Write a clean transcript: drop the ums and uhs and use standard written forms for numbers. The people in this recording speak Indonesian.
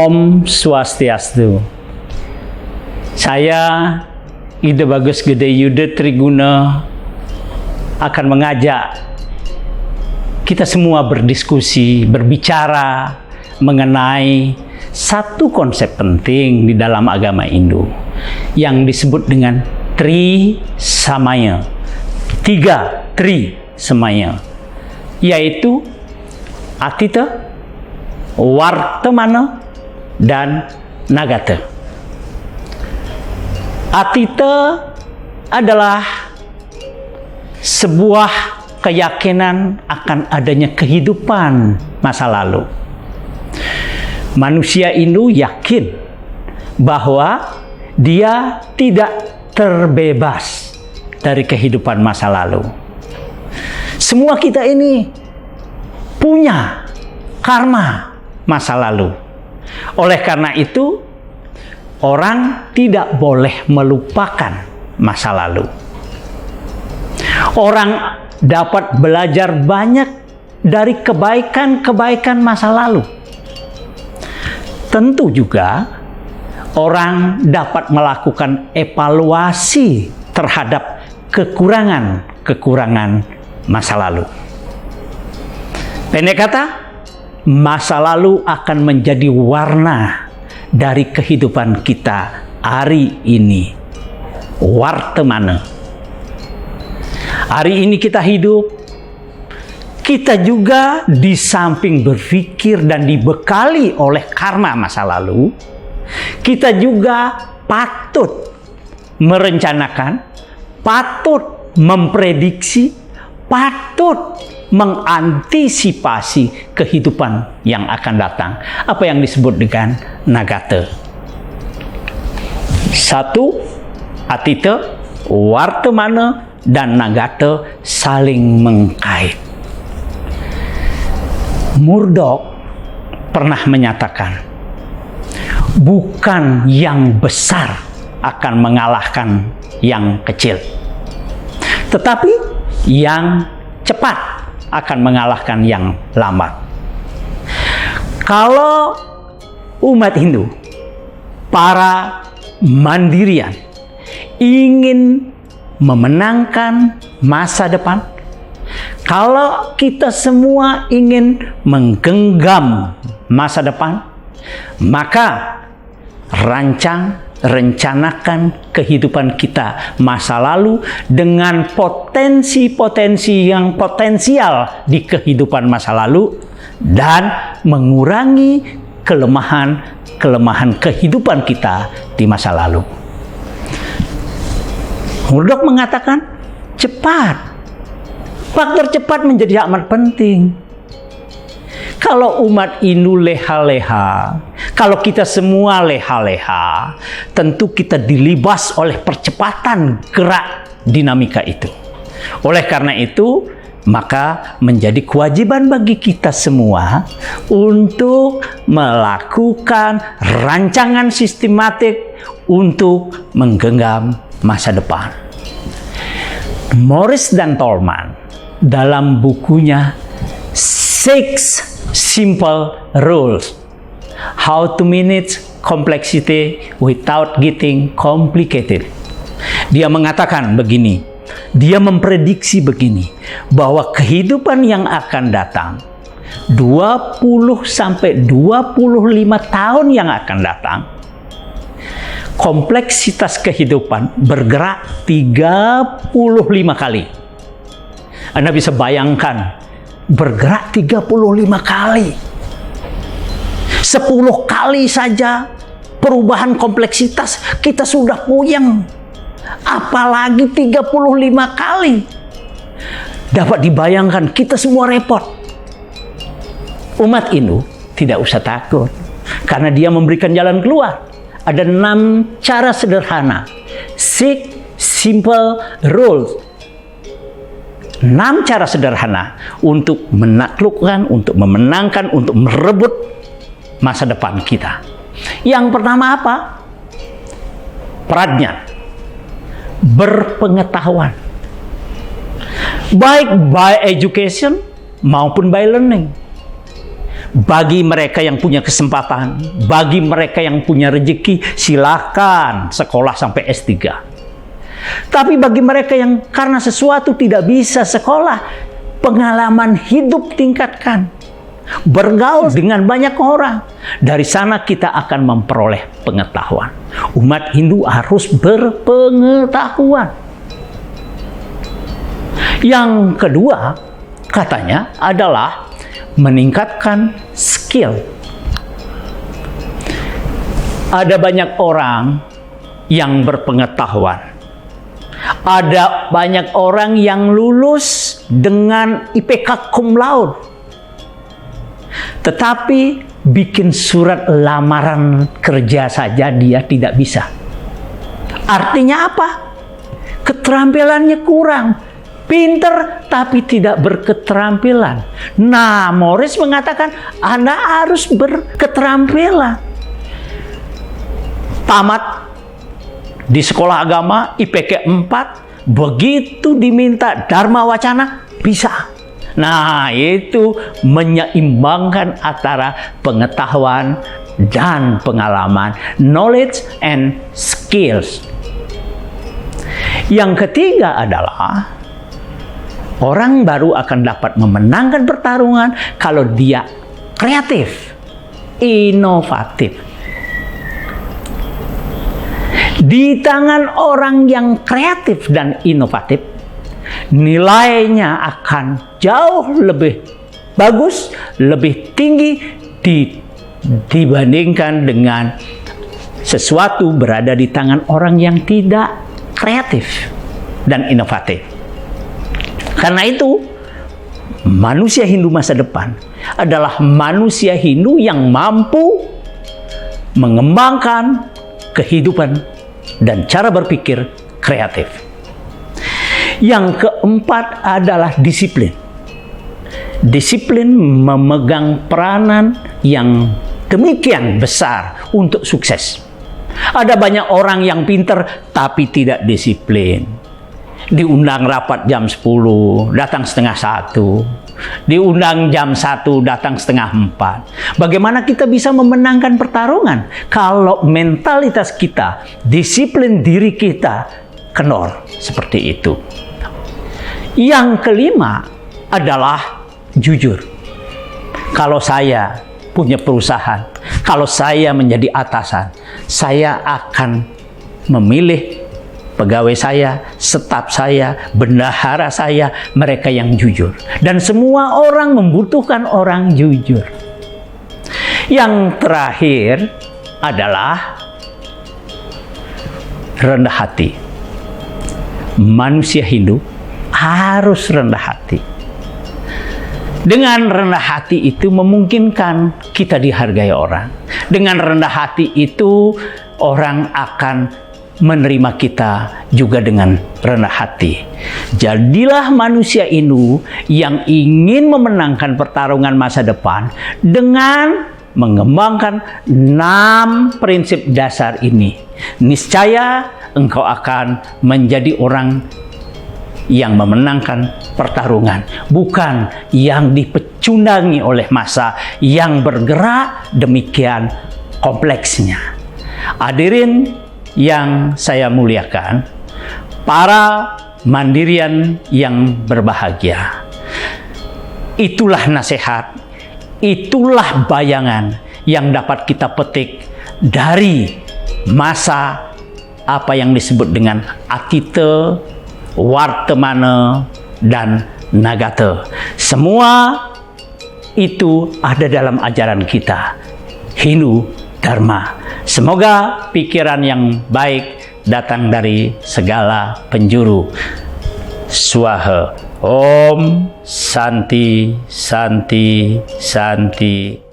Om Swastiastu. Saya Ida Bagus Gede Yuda Triguna akan mengajak kita semua berdiskusi, berbicara mengenai satu konsep penting di dalam agama Hindu yang disebut dengan Tri Samaya. 3 Tri Samaya, yaitu Atita, Vartamana, dan Nagata. Atita adalah sebuah keyakinan akan adanya kehidupan masa lalu. Manusia Hindu yakin bahwa dia tidak terbebas dari kehidupan masa lalu. Semua kita ini punya karma masa lalu. Oleh karena itu, orang tidak boleh melupakan masa lalu. Orang dapat belajar banyak dari kebaikan-kebaikan masa lalu. Tentu juga orang dapat melakukan evaluasi terhadap kekurangan-kekurangan masa lalu. Pendek kata, masa lalu akan menjadi warna dari kehidupan kita hari ini. Vartamana. Hari ini kita hidup, kita juga di samping berpikir dan dibekali oleh karma masa lalu, kita juga patut merencanakan, patut memprediksi, patut mengantisipasi kehidupan yang akan datang. Apa yang disebut dengan Nagata. 1. Atita, Vartamana, dan Nagata saling mengkait. Murdoch pernah menyatakan, bukan yang besar akan mengalahkan yang kecil, tetapi yang cepat akan mengalahkan yang lambat. Kalau umat Hindu, para mandirian, ingin memenangkan masa depan, kalau kita semua ingin menggenggam masa depan, maka rencanakan kehidupan kita masa lalu dengan potensi-potensi yang potensial di kehidupan masa lalu dan mengurangi kelemahan kehidupan kita di masa lalu. Murdoch mengatakan cepat. Faktor cepat menjadi amat penting. Kalau umat Hindu leha-leha, kalau kita semua leha-leha, tentu kita dilibas oleh percepatan gerak dinamika itu. Oleh karena itu, maka menjadi kewajiban bagi kita semua untuk melakukan rancangan sistematik untuk menggenggam masa depan. Morris dan Tolman dalam bukunya Six Simple Rules, How to Manage Complexity Without Getting Complicated. Dia mengatakan begini, dia memprediksi begini, bahwa kehidupan yang akan datang 20 sampai 25 tahun yang akan datang, kompleksitas kehidupan bergerak 35 kali. Anda bisa bayangkan, bergerak 35 kali. 10 kali saja perubahan kompleksitas kita sudah puyeng. Apalagi 35 kali. Dapat dibayangkan, kita semua repot. Umat Hindu tidak usah takut, karena dia memberikan jalan keluar. Ada 6 cara sederhana. 6 simple rules. 6 cara sederhana untuk menaklukkan, untuk memenangkan, untuk merebut masa depan kita. Yang pertama apa? Pradnya. Berpengetahuan. Baik by education maupun by learning. Bagi mereka yang punya kesempatan, bagi mereka yang punya rezeki, silakan sekolah sampai S3. Tapi bagi mereka yang karena sesuatu tidak bisa sekolah, pengalaman hidup tingkatkan. Bergaul dengan banyak orang. Dari sana kita akan memperoleh pengetahuan. Umat Hindu harus berpengetahuan. Yang kedua, katanya adalah meningkatkan skill. Ada banyak orang yang berpengetahuan. Ada banyak orang yang lulus dengan IPK cum laude. Tetapi bikin surat lamaran kerja saja dia tidak bisa. Artinya apa? Keterampilannya kurang. Pinter tapi tidak berketerampilan. Nah, Morris mengatakan Anda harus berketerampilan. Tamat di sekolah agama IPK 4, begitu diminta Dharma Wacana bisa. Nah, itu menyeimbangkan antara pengetahuan dan pengalaman, knowledge and skills. Yang ketiga adalah orang baru akan dapat memenangkan pertarungan kalau dia kreatif, inovatif. Di tangan orang yang kreatif dan inovatif, nilainya akan jauh lebih bagus, lebih tinggi dibandingkan dengan sesuatu berada di tangan orang yang tidak kreatif dan inovatif. Karena itu, manusia Hindu masa depan adalah manusia Hindu yang mampu mengembangkan kehidupan dan cara berpikir kreatif. Yang keempat adalah disiplin. Disiplin memegang peranan yang demikian besar untuk sukses. Ada banyak orang yang pintar tapi tidak disiplin. Diundang rapat jam 10, datang setengah 1. Diundang jam 1, datang setengah 4. Bagaimana kita bisa memenangkan pertarungan kalau mentalitas kita, disiplin diri kita kendor seperti itu? Yang kelima adalah jujur. Kalau saya punya perusahaan, kalau saya menjadi atasan, saya akan memilih pegawai saya, staf saya, bendahara saya, mereka yang jujur. Dan semua orang membutuhkan orang jujur. Yang terakhir adalah rendah hati. Manusia Hindu harus rendah hati. Dengan rendah hati itu memungkinkan kita dihargai orang. Dengan rendah hati itu orang akan menerima kita juga dengan rendah hati. Jadilah manusia Hindu yang ingin memenangkan pertarungan masa depan dengan mengembangkan 6 prinsip dasar ini. Niscaya engkau akan menjadi orang yang memenangkan pertarungan, bukan yang dipecundangi oleh massa yang bergerak demikian kompleksnya. Hadirin yang saya muliakan, para mandirian yang berbahagia, itulah nasihat, itulah bayangan yang dapat kita petik dari masa apa yang disebut dengan Atita, Wartamana, dan Nagata. Semua itu ada dalam ajaran kita, Hindu Dharma. Semoga pikiran yang baik datang dari segala penjuru. Swaha. Om Santi, Santi, Santi.